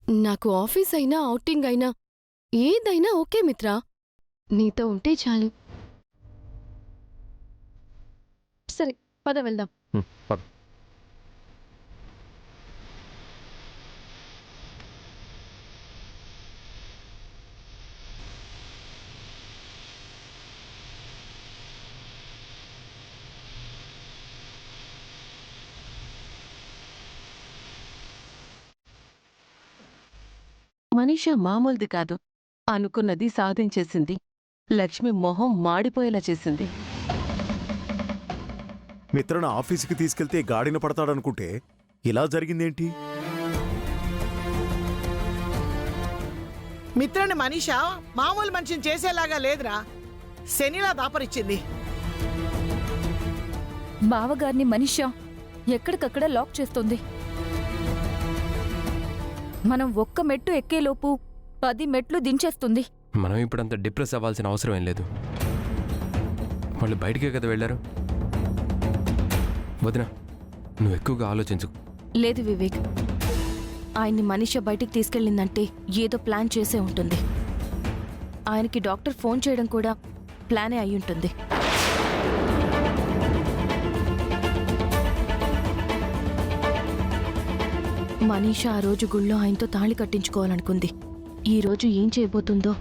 నాకు ఆఫీస్ అయినా ఔటింగ్ అయినా ఏదైనా ఓకే మిత్రా, నీతో ఉంటే చాలు. సరే పద వెళ్దాం. పద. మనీషా మామూలుది కాదు. అనుకున్నది సాధించేసింది. లక్ష్మి మొహం మాడిపోయేలా చేసింది. మిత్రను ఆఫీసుకి తీసుకెళ్తే గాడిన పడతాడనుకుంటే ఇలా జరిగిందేంటి? మిత్రని మనీషా మామూలు మనిషిని చేసేలాగా లేదురా, శనిలా దాపరిచ్చింది. బావగారిని మనీషా ఎక్కడికక్కడ లాక్ చేస్తుంది. మనం ఒక్క మెట్టు ఎక్కేలోపు 10 మెట్లు దించేస్తుంది. మనం ఇప్పుడంత డిప్రెస్ అవ్వాల్సిన అవసరం ఏం లేదు. వాళ్ళు బయటికే కదా వెళ్ళారు. వదినా, నువ్వు ఎక్కువగా ఆలోచించు. లేదు వివేక్, ఆయన్ని మనీషా బయటికి తీసుకెళ్ళిందంటే ఏదో ప్లాన్ చేసే ఉంటుంది. ఆయనకి డాక్టర్ ఫోన్ చేయడం కూడా ప్లానే అయ్యుంటుంది. మనీషా ఆ రోజు గుళ్ళో ఆయనతో తాళి కట్టించుకోవాలనుకుంది. ఈ రోజు ఏం చేయబోతుందో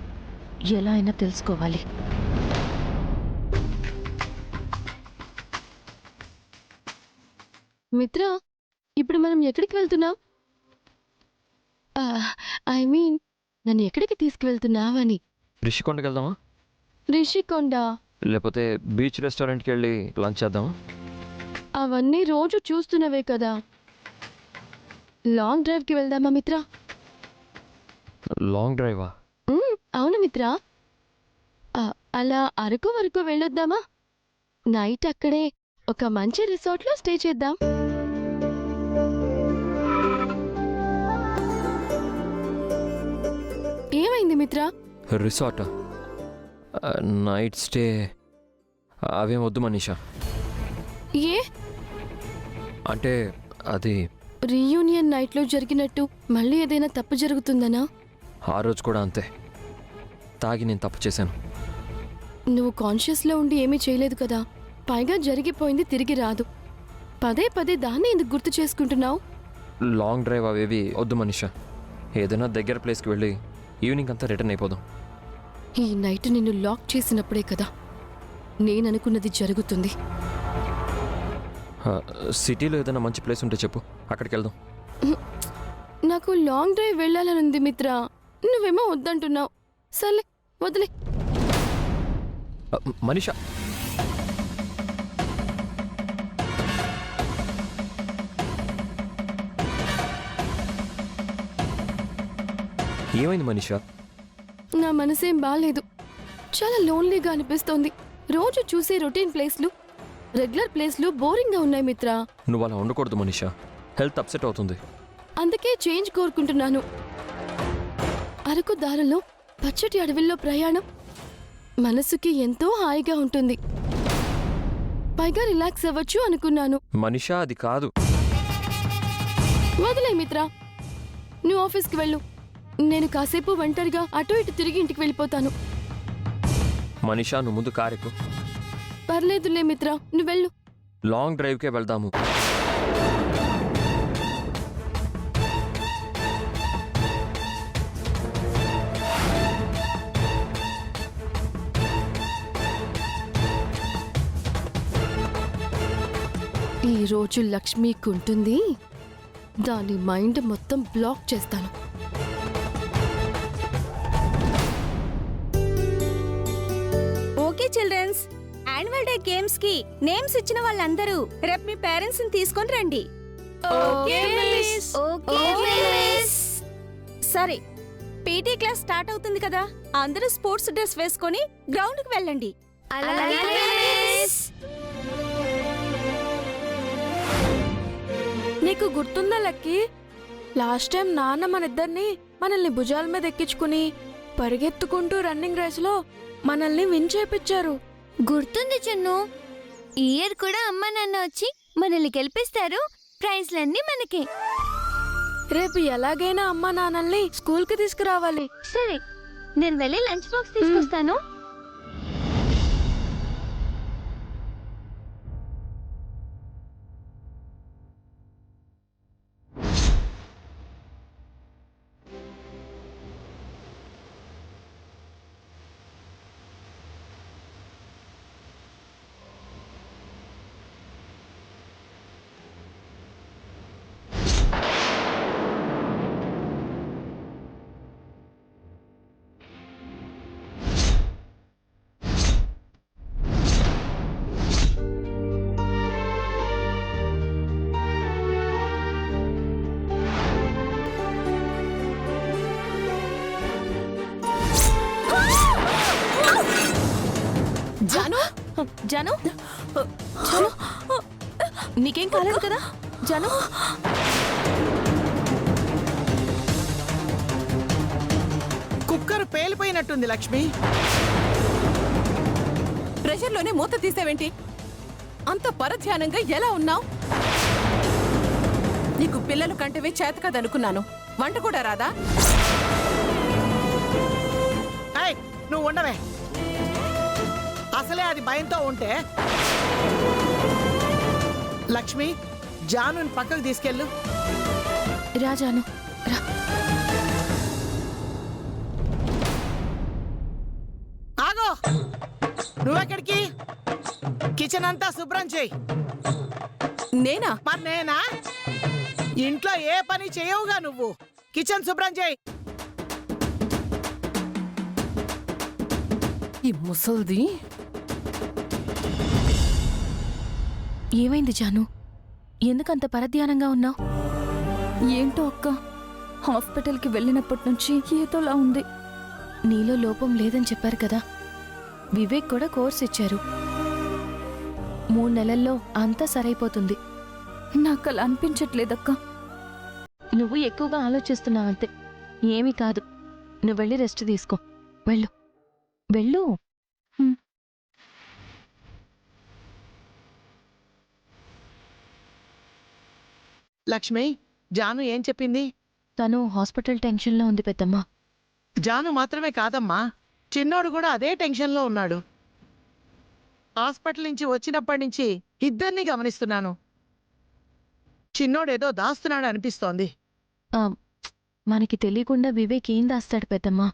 ఎలా అయినా తెలుసుకోవాలి. మిత్రా, ఇప్పుడు మనం ఎక్కడికి వెళ్తున్నాం? ఐ మీన్ నన్ను ఎక్కడికి తీసుకువెళ్తున్నావని. రిషికొండకి వెళ్దామా? రిషికొండ? లేకపోతే బీచ్ రెస్టారెంట్కి వెళ్ళి లంచ్ చేద్దామా? అవన్నీ రోజు చూస్తున్నవే కదా. లాంగ్ డ్రైవ్కి వెళ్దామా మిత్రా? లాంగ్ డ్రైవా? అవును మిత్రా. అలా అరకు వరకు వెళ్ళొద్దామా? నైట్ అక్కడే ఒక మంచి రిసార్ట్లో స్టే చేద్దాం. ఏమైంది మిత్రా? రిసార్టా? నైట్ స్టే అవేం వద్దు మనీషా. ఏ? అంటే అది రీయూనియన్ నైట్లో జరిగినట్టు మళ్ళీ ఏదైనా తప్పు జరుగుతుందనా? ఆ రోజు కూడా అంతే. తాగి నేను తప్పు చేశాను. నువ్వు కాన్షియస్లో ఉండి ఏమీ చేయలేదు కదా. పైగా జరిగిపోయింది తిరిగి రాదు. పదే పదే దాన్ని ఎందుకు గుర్తు చేసుకుంటున్నావు? లాంగ్ డ్రైవ్ అవేవి వద్దు మనీషా. ఏదైనా దగ్గర ప్లేస్కి వెళ్ళి ఈవినింగ్ అంతా రిటర్న్ అయిపోదాం. ఈ నైట్ నిన్ను లాక్ చేసినప్పుడే కదా నేననుకున్నది జరుగుతుంది. సిటీలో ఏదైనా మంచి ప్లేస్ ఉంటే చెప్పు, అక్కడికి వెళ్దాం. నాకు లాంగ్ డ్రైవ్ వెళ్ళాలనుంది మిత్రా. నువ్వేమో వద్దంటున్నావు. సర్లే వదిలే. మనీషా, ఏమైంది మనీషా? నా మనసేం బాలేదు. చాలా లోన్లీగా అనిపిస్తోంది. రోజు చూసే రొటీన్ ప్లేస్లు, రెగ్యులర్ ప్లేస్లు బోరింగ్గా ఉన్నాయి మిత్రా. నువ్వు అలా ఉండకూడదు మనీషా. హెల్త్ అప్సెట్ అవుతుంది. అందుకే చేంజ్ కోరుకుంటున్నాను. అరకు దారిలో పచ్చటి అడవిల్లో ప్రయాణం మనసుకి ఎంతో హాయిగా ఉంటుంది. పైగా రిలాక్స్ అవ్వచ్చు అనుకున్నాను. మనీషా, అది కాదు. వదిలే మిత్రా, నువ్వు ఆఫీస్కి వెళ్ళు. నేను కాసేపు ఒంటరిగా అటు ఇటు తిరిగి ఇంటికి వెళ్ళిపోతాను. మనీషా, నువ్వు ముందు కారెక్కు. పర్లేదులే మిత్రా, నువ్వు వెళ్ళు. లాంగ్ డ్రైవ్కే వెళ్దాము. ఈ రోజు లక్ష్మికి ఉంటుంది. దాని మైండ్ మొత్తం బ్లాక్ చేస్తాను. Okay childrens, annual day games కి నేమ్స్ ఇచ్చిన వాళ్ళందరూ రేపు మీ పేరెంట్స్ ని తీసుకొని రండి. సరే, పీటీ క్లాస్ స్టార్ట్ అవుతుంది కదా, అందరూ స్పోర్ట్స్ డ్రెస్ వేసుకొని గ్రౌండ్ కి వెళ్ళండి. నీకు గుర్తుందా లక్కీ? లాస్ట్ టైం నాన్న మనల్ని భుజాల మీద ఎక్కించుకుని పరిగెత్తుకుంటూ రన్నింగ్ రేస్ లో మనల్ని విన్ చేపించారు. గుర్తుంది చిన్ను. ఈ ఇయర్ కూడా అమ్మ నాన్న వచ్చి మనల్ని గెలిపిస్తారు. ప్రైజ్లన్నీ మనకే. రేపు ఎలాగైనా అమ్మా నాన్నల్ని స్కూల్కి తీసుకురావాలి. సరే, నేను వెళ్ళి లంచ్ బాక్స్ తీసుకొస్తాను. జాను జాను జాను, నీకేం కాలేదు కదా జాను? కుక్కర్ పేలిపోయినట్టుంది లక్ష్మి. ప్రెషర్లోనే మూత తీసావేంటి? అంత పరధ్యానంగా ఎలా ఉన్నావు? నీకు పిల్లలు కంటవే చేత కదనుకున్నాను. వంట కూడా రాదా? ఏయ్, నువ్వు ఉండవే. అసలే అది భయంతో ఉంటే. లక్ష్మి, జానుని పక్కకు తీసుకెళ్ళు. రా జాను రా. ఆగో, నువ్వెక్కడికి? కిచెన్ అంతా శుభ్రం చేయి. నేనా? మరి నేనా? ఇంట్లో ఏ పని చేయవుగా నువ్వు. కిచెన్ శుభ్రం చేయి. ఈ ముసల్ది. ఏమైంది జాను? ఎందుకంత పరధ్యానంగా ఉన్నావు? ఏంటో అక్క, హాస్పిటల్కి వెళ్ళినప్పటి నుంచి ఏదోలా ఉంది. నీలో లోపం లేదని చెప్పారు కదా. వివేక్ కూడా కోర్స్ ఇచ్చారు. 3 నెలల్లో అంతా సరైపోతుంది. నాకు అలా అనిపించట్లేదక్క. నువ్వు ఎక్కువగా ఆలోచిస్తున్నావు అంతే. ఏమీ కాదు. నువ్వు వెళ్ళి రెస్ట్ తీసుకో. వెళ్ళు వెళ్ళు. లక్ష్మి, జాను ఏం చెప్పింది? తను హాస్పిటల్ టెన్షన్లో ఉంది పెద్దమ్మ. జాను మాత్రమే కాదమ్మా, చిన్నోడు కూడా అదే టెన్షన్లో ఉన్నాడు. హాస్పిటల్ నుంచి వచ్చినప్పటి నుంచి ఇద్దరిని గమనిస్తున్నాను. చిన్నోడేదో దాస్తున్నాడు అనిపిస్తోంది. ఆ, మనకి తెలియకుండా వివేక్ ఏం దాస్తాడు పెద్దమ్మ?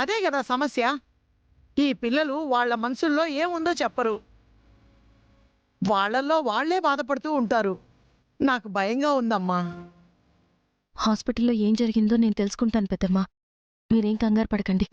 అదే కదా సమస్య. ఈ పిల్లలు వాళ్ళ మనసుల్లో ఏముందో చెప్పరు. వాళ్ళల్లో వాళ్లే బాధపడుతూ ఉంటారు. నాకు భయంగా ఉందమ్మా. హాస్పిటల్లో ఏం జరిగిందో నేను తెలుసుకుంటాను పెద్దమ్మ. మీరేం కంగారు పడకండి.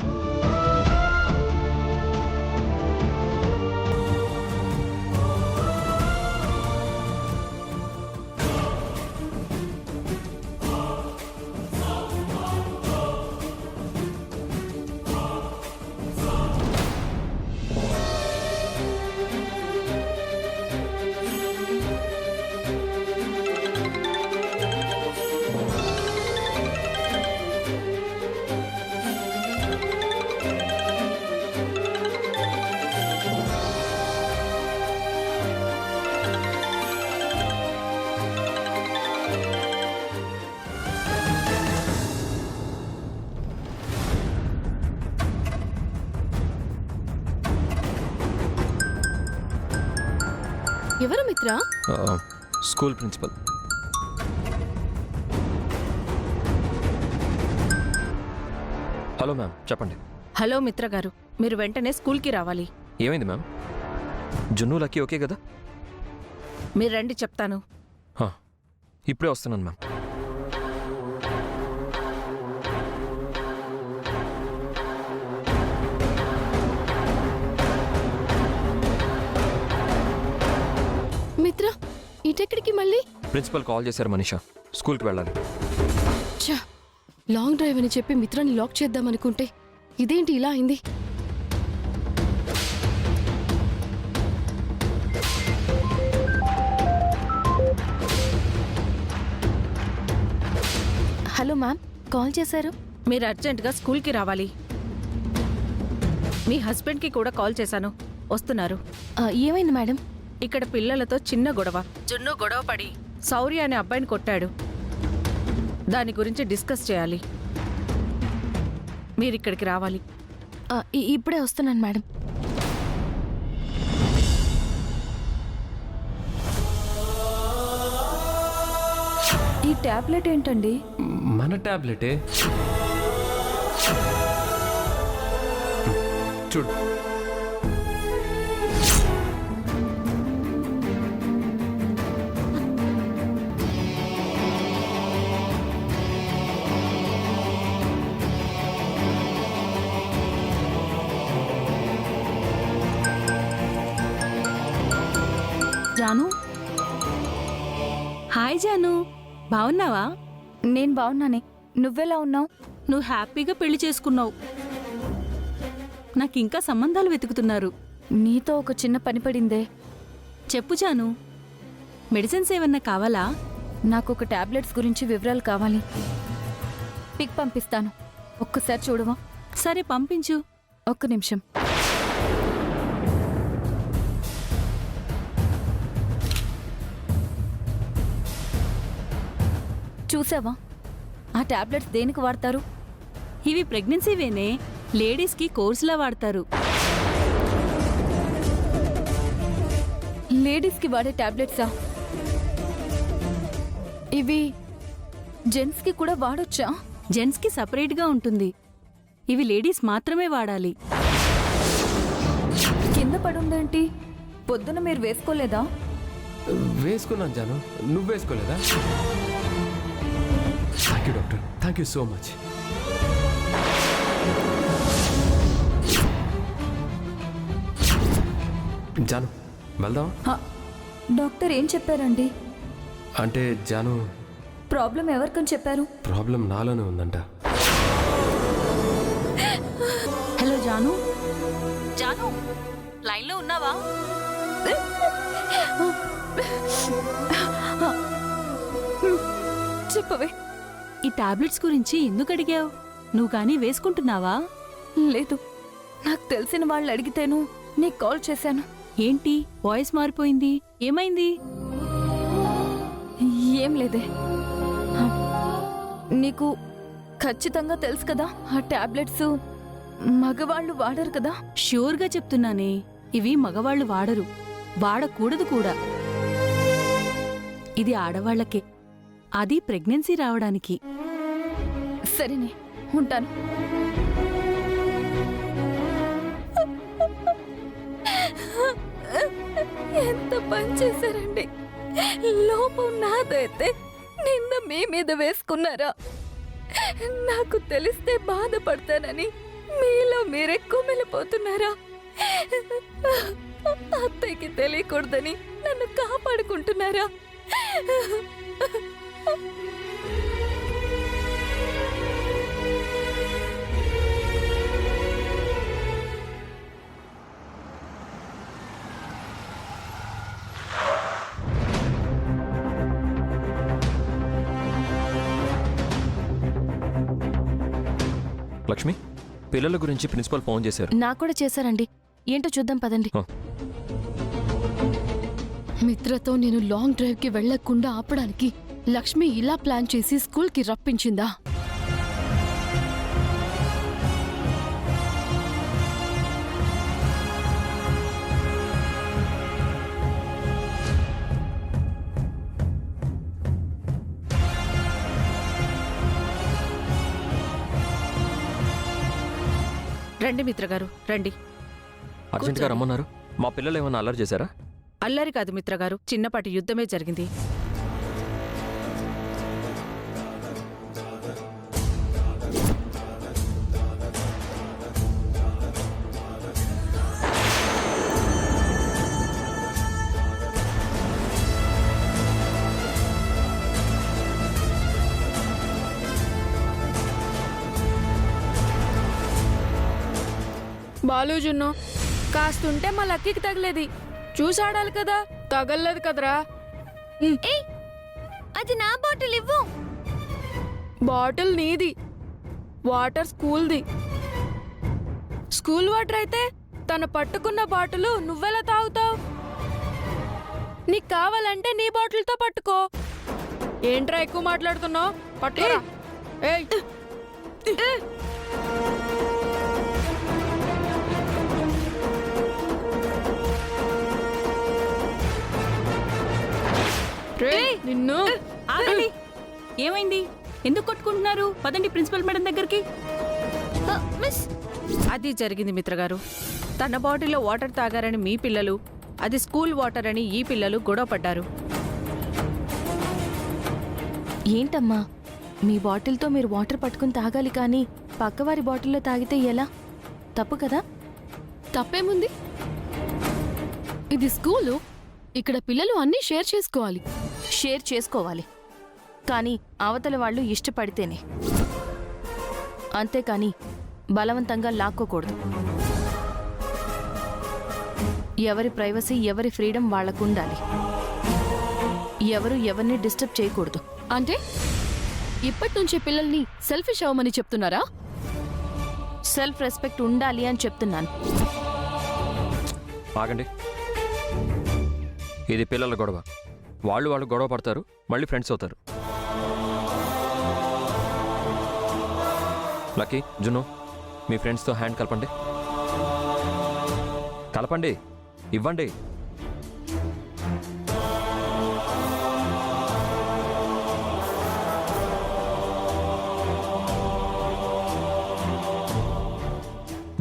ఎవరు Mitra? School principal. Hello ma'am, చెప్పండి. హలో మిత్ర గారు, మీరు వెంటనే స్కూల్కి రావాలి. ఏమైంది మ్యామ్? జున్ను లక్కీ ఓకే కదా? మీరు రండి చెప్తాను. ఇప్పుడే వస్తున్నాను మ్యామ్. మిత్ర, ఇటెక్కడికి మళ్ళీ? ప్రిన్సిపల్ కాల్ చేశారు మనీషా, స్కూల్కి వెళ్ళాలి. ఛా, లాంగ్ డ్రైవ్ అని చెప్పి మిత్రాన్ని లాక్ చేద్దామనుకుంటే ఇదేంటి ఇలా అయింది? హలో మ్యామ్, కాల్ చేశారు. మీరు అర్జెంటుగా స్కూల్కి రావాలి. మీ హస్బెండ్కి కూడా కాల్ చేశాను, వస్తున్నారు. ఏమైంది మేడం? ఇక్కడ పిల్లలతో చిన్న గొడవ. జున్ను గొడవ పడి శౌర్య అనే అబ్బాయిని కొట్టాడు. దాని గురించి డిస్కస్ చేయాలి. మీరిక్కడికి రావాలి. ఇప్పుడే వస్తున్నాను మేడం. ఈ టాబ్లెట్ ఏంటండి? మన టాబ్లెటే. చూడు. జాను, హాయ్ జాను, బావున్నావా? నేను బాగున్నానే. నువ్వెలా ఉన్నావు? నువ్వు హ్యాపీగా పెళ్లి చేసుకున్నావు. నాకింకా సంబంధాలు వెతుకుతున్నారు. నీతో ఒక చిన్న పని పడిందే. చెప్పు జాను, మెడిసిన్స్ ఏమన్నా కావాలా? నాకు ఒక టాబ్లెట్స్ గురించి వివరాలు కావాలి. పిక్ పంపిస్తాను, ఒక్కసారి చూడవా? సరే పంపించు. ఒక్క నిమిషం. చూసావా? ఆ టాబ్లెట్స్ దేనికి వాడతారు? ఇవి ప్రెగ్నెన్సీవేనే, లేడీస్కి కోర్సులా వాడతారు. లేడీస్కి వాడే టాబ్లెట్సా? ఇవి జెంట్స్కి కూడా వాడొచ్చా? జెంట్స్కి సపరేట్గా ఉంటుంది. ఇవి లేడీస్ మాత్రమే వాడాలి. కింద పడుందేంటి? పొద్దున మీరు వేసుకోలేదా? వేసుకున్నాను జాను, నువ్వు వేసుకోలేదా? Thank you doctor, thank you so much. Janu వెళ్దాం. డాక్టర్ ఏం చెప్పారండి? అంటే జాను, ప్రాబ్లం ఎవరికని చెప్పారు? ప్రాబ్లం నాలోనే ఉందంట. హలో జాను, జాను లైన్లో ఉన్నావా? చెప్పవే. ఈ టాబ్లెట్స్ గురించి ఎందుకు అడిగావు? నువ్వు కానీ వేసుకుంటున్నావా? లేదు, నాకు తెలిసిన వాళ్ళు అడిగితేను నీకు కాల్ చేశాను. ఏంటి వాయిస్ మారిపోయింది? ఏమైంది? ఏం లేదే. నీకు ఖచ్చితంగా తెలుసు కదా, ఆ టాబ్లెట్స్ మగవాళ్ళు వాడరు కదా? ష్యూర్గా చెప్తున్నానే, ఇవి మగవాళ్ళు వాడరు, వాడకూడదు కూడా. ఇది ఆడవాళ్లకే, అది ప్రెగ్నెన్సీ రావడానికి. సరేనే, ఉంటాను. ఎంత పని చేశారండి. లోపం నాదైతే నిన్న మీ మీద వేసుకున్నారా? నాకు తెలిస్తే బాధపడతానని మీలో మీరే కుమిలిపోతున్నారా? అత్తయ్యకి తెలియకూడదని నన్ను కాపాడుకుంటున్నారా? లక్ష్మి, పిల్లల గురించి ప్రిన్సిపల్ ఫోన్ చేశారు. నాకు కూడా చేశారండి. ఏంటో చూద్దాం పదండి. మిత్రతో నేను లాంగ్ డ్రైవ్కి వెళ్లకుండా ఆపడానికి లక్ష్మి ఇలా ప్లాన్ చేసి స్కూల్కి రప్పించిందా? రండి మిత్రగారు, రండి. అర్జెంట్గా రమ్మన్నారు. మా పిల్లలు ఏమన్నా అల్లరి చేశారా? అల్లరి కాదు మిత్రగారు, చిన్నపాటి యుద్ధమే జరిగింది. బాలు జున్ను, కాస్తుంటే మా లక్కీకి తగిలేది. చూసాడాలి కదా, తగలలేదు కదరా. అది నా బాటిల్ ఇవ్వు. బాటిల్ నీది, వాటర్ స్కూల్ది. స్కూల్ వాటర్ అయితే తను పట్టుకున్న బాటిల్ నువ్వెలా తాగుతావు? నీకు కావాలంటే నీ బాటిల్తో పట్టుకో. ఏంట్రా ఎక్కువ మాట్లాడుతున్నావు? పట్టురా. ఏయ్ రేయ్, నిన్ను ఆగండి. ఏమైంది? ఎందుకు కొట్టుకుంటున్నారు? పదండి ప్రిన్సిపల్ మేడం దగ్గరికి. మిస్ అది జరిగింది మిత్రగారు. తన బాటిల్లో వాటర్ తాగారని మీ పిల్లలు, అది స్కూల్ వాటర్ అని ఈ పిల్లలు గొడవ పడ్డారు. ఏంటమ్మా, మీ బాటిల్తో మీరు వాటర్ పట్టుకుని తాగాలి కానీ పక్కవారి బాటిల్లో తాగితే ఎలా? తప్పు కదా? తప్పేముంది? ఇది స్కూలు. ఇక్కడ పిల్లలు అన్నీ షేర్ చేసుకోవాలి. షేర్ చేసుకోవాలి, కానీ అవతల వాళ్ళు ఇష్టపడితేనే, అంతేకాని బలవంతంగా లాక్కోకూడదు. ఎవరి ప్రైవసీ, ఎవరి ఫ్రీడమ్ వాళ్లకు ఉండాలి. ఎవరు ఎవరిని డిస్టర్బ్ చేయకూడదు. అంటే ఇప్పటి నుంచే పిల్లల్ని సెల్ఫిష్ అవ్వమని చెప్తున్నారా? సెల్ఫ్ రెస్పెక్ట్ ఉండాలి అని చెప్తున్నాను. ఆగండి. ఇది పిల్లల గొడవ. వాళ్ళు గొడవ పడతారు, మళ్ళీ ఫ్రెండ్స్ అవుతారు. లక్కీ, జున్ను, మీ ఫ్రెండ్స్తో హ్యాండ్ కలపండి. కలపండి, ఇవ్వండి.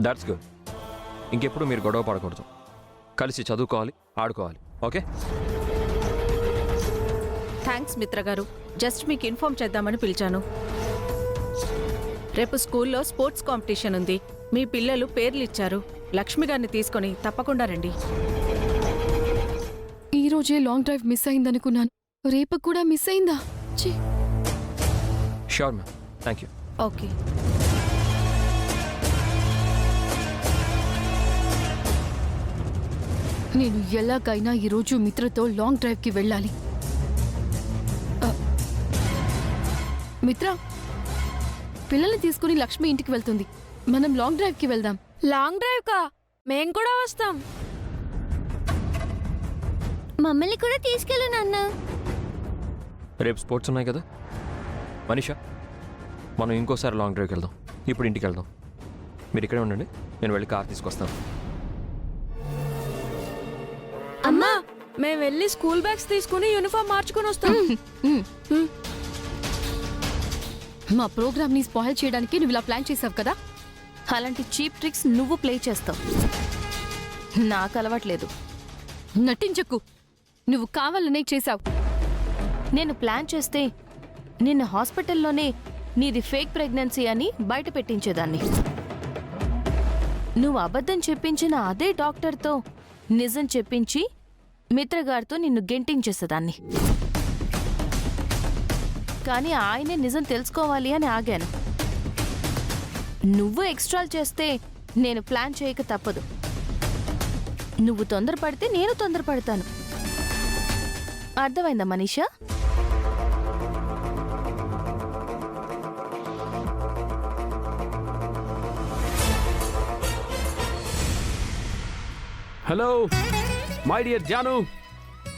That's good. ఇంకెప్పుడు మీరు గొడవ పడకూడదు. కలిసి చదువుకోవాలి, ఆడుకోవాలి. ఓకే? థ్యాంక్స్ మిత్రగారు. జస్ట్ మీకు ఇన్ఫార్మ్ చేద్దామని పిలిచాను. రేపు స్కూల్లో స్పోర్ట్స్ కాంపిటీషన్ ఉంది. మీ పిల్లలు పేర్లు ఇచ్చారు. లక్ష్మి గారిని తీసుకొని తప్పకుండా రండి. ఈ రోజే లాంగ్ డ్రైవ్ మిస్ అయిందనుకున్నాను. రేపు కూడా మిస్ అయిందా? ఛీ. Sure ma'am, thank you. Okay. నేను ఎలాగైనా ఈరోజు మిత్రతో లాంగ్ డ్రైవ్కి వెళ్ళాలి. మిత్ర, పిల్లల్ని తీసుకుని లక్ష్మి ఇంటికి వెళ్తుంది. మనం లాంగ్ డ్రైవ్కి వెళ్దాం. లాంగ్ డ్రైవ్ కా? మేం కూడా వస్తాం. మమ్మల్ని కూడా తీసుకెళ్ళు నాన్న. రేపు స్పోర్ట్స్ ఉన్నాయి కదా. మనీషా, మనం ఇంకోసారి లాంగ్ డ్రైవ్కి వెళ్దాం. ఇప్పుడు ఇంటికి వెళ్దాం. మీరు ఇక్కడే ఉండండి, నేను వెళ్ళి కార్ తీసుకొస్తాను. అమ్మా, మేం వెళ్ళి స్కూల్ బ్యాగ్స్ తీసుకుని యూనిఫామ్ మార్చుకుని వస్తాం. మా ప్రోగ్రామ్ని స్పాయిల్ చేయడానికి నువ్వు ఇలా ప్లాన్ చేసావు కదా. అలాంటి చీప్ ట్రిక్స్ నువ్వు ప్లే చేస్తావు. నాకు అలవాట్లేదు. నటించకు. నువ్వు కావాలనే చేశావు. నేను ప్లాన్ చేస్తే నిన్న హాస్పిటల్లోనే నీది ఫేక్ ప్రెగ్నెన్సీ అని బయట పెట్టించేదాన్ని. నువ్వు అబద్ధం చెప్పించిన అదే డాక్టర్తో నిజం చెప్పించి మిత్రగారితో నిన్ను గెంటించేసేదాన్ని. కానీ ఆయనే నిజం తెలుసుకోవాలి అని ఆగాను. నువ్వు ఎక్స్ట్రాల్ చేస్తే నేను ప్లాన్ చేయక తప్పదు. నువ్వు తొందరపడితే నేను తొందరపడతాను. అర్థమైందా మనీషా? హలో మై డియర్ జాను,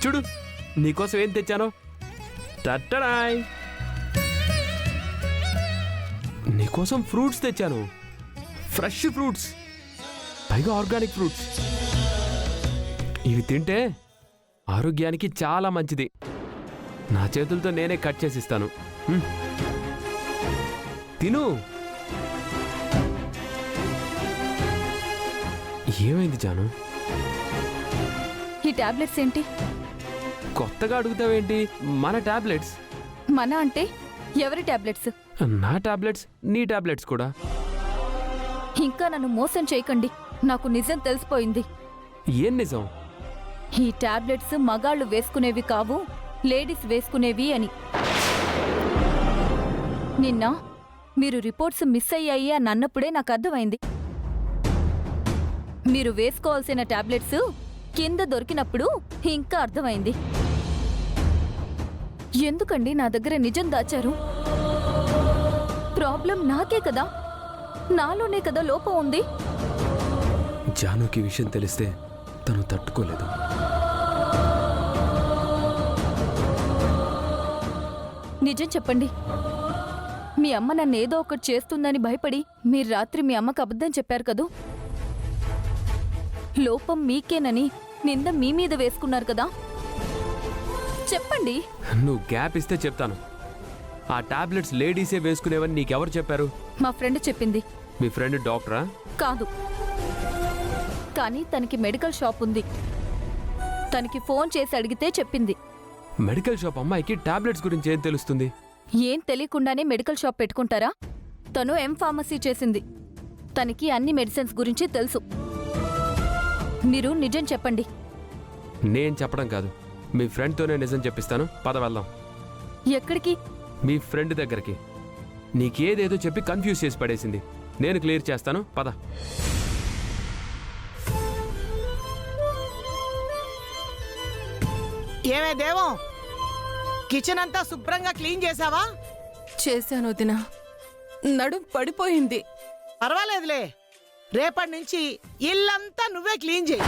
చూడు నీకోసం ఏం తెచ్చాను. టట్టడాయ్, నీకోసం ఫ్రూట్స్ తెచ్చాను. ఫ్రెష్ ఫ్రూట్స్, పైగా ఆర్గానిక్ ఫ్రూట్స్. ఇవి తింటే ఆరోగ్యానికి చాలా మంచిది. నా చేతులతో నేనే కట్ చేసి ఇస్తాను. తిను. ఏమైంది జాను? ఈ టాబ్లెట్స్ ఏంటి? కొత్తగా అడుగుతావేంటి? మన టాబ్లెట్స్. మన అంటే ఎవరి టాబ్లెట్స్? నా టాబ్లెట్స్, నీ టాబ్లెట్స్ కూడా. ఇంకా నన్ను మోసం చేయకండి. నాకు నిజం తెలిసిపోయింది. ఏం నిజం? ఈ టాబ్లెట్స్ మగాళ్ళు వేసుకునేవి కావు, లేడీస్ వేసుకునేవి అని. నిన్న మీరు రిపోర్ట్స్ మిస్ అయ్యాయి అని అన్నప్పుడే నాకు అర్థమైంది. మీరు వేసుకోవాల్సిన టాబ్లెట్స్ కింద దొరికినప్పుడు ఇంకా అర్థమైంది. ఎందుకండి నా దగ్గర నిజం దాచారు? ప్రాబ్లం నాకే కదా, నాలోనే కదా లోపం ఉంది. జానుకి విషయం తెలిస్తే తను తట్టుకోలేదు. నిజం చెప్పండి. మీ అమ్మ నన్ను ఏదో ఒకటి చేస్తుందని భయపడి మీరు రాత్రి మీ అమ్మకు అబద్ధం చెప్పారు కదూ. లోపం మీకేనని నింద మీ మీద వేసుకున్నారు కదా. చెప్పండి. నువ్వు గ్యాప్ ఇస్తే చెప్తాను. ఆ టాబ్లెట్స్ లేడీసే వేసుకునేవని నీకెవరు చెప్పారు? మా ఫ్రెండ్ చెప్పింది. మీ ఫ్రెండ్ డాక్టరా? కాదు, కానీ తనకి మెడికల్ షాప్ ఉంది. తనకి ఫోన్ చేసి అడిగితే చెప్పింది. మెడికల్ షాప్ అమ్మాయికి టాబ్లెట్స్ గురించి ఏం తెలుస్తుంది? ఏం తెలియకుండానే మెడికల్ షాప్ పెట్టుకుంటారా? తను ఫార్మసీ చేసింది. తనకి అన్ని మెడిసిన్స్ గురించి తెలుసు. మీరు నిజం చెప్పండి. నేను చెప్పడం కాదు, మీ ఫ్రెండ్తోనే నిజం చెప్పిస్తాను. పద వెళ్దాం. ఎక్కడికి? మీ ఫ్రెండ్ దగ్గరికి. నీకేదేదో చెప్పి కన్ఫ్యూజ్ చేసి పడేసింది. నేను క్లియర్ చేస్తాను. పద. ఏమే దేవం, కిచెన్ అంతా శుభ్రంగా క్లీన్ చేసావా? చేశాను వదినా, నడుం పడిపోయింది. పర్వాలేదులే, రేపటి నుంచి ఇల్లంతా నువ్వే క్లీన్ చేయి.